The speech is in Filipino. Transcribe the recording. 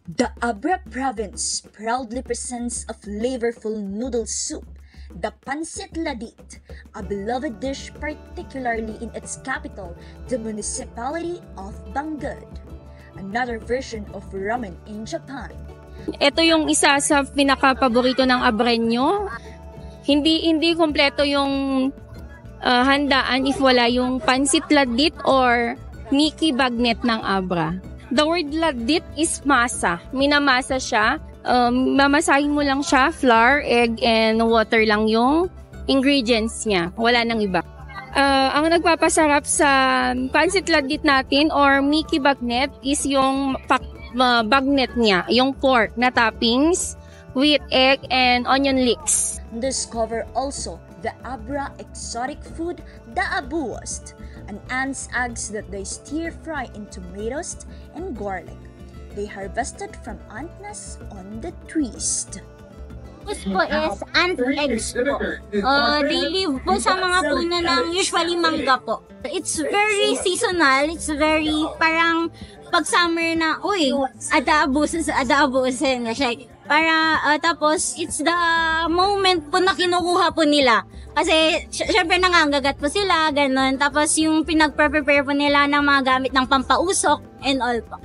The Abra province proudly presents a flavorful noodle soup, the Pancit Ladit, a beloved dish particularly in its capital, the municipality of Bangged, another version of ramen in Japan. Ito yung isa sa pinaka-paborito ng Abreño. Hindi kompleto yung handaan if wala yung Pancit Ladit or Mickey Bagnet ng Abra. The word ladit is masa. Minamasa siya. Mamasahin mo lang siya, flour, egg, and water lang yung ingredients niya. Wala nang iba. Ang nagpapasarap sa Pancit Ladit natin or Mickey Bagnet is yung bagnet niya, yung pork na toppings with egg and onion leeks. Discover also the Abra exotic food, the abuost, an ant's eggs that they stir-fry in tomatoes and garlic. They harvested from ant nests on the trees. This po is ant eggs po. They live po sa mga puno ng usually mangga po. It's very seasonal. It's very parang pag summer na, uy, ada-abusin na siya. Para, tapos, it's the moment po na kinukuha po nila. Kasi, syempre nangangagat po sila, ganun. Tapos, yung pinag-prepare po nila ng mga gamit ng pampausok and all po.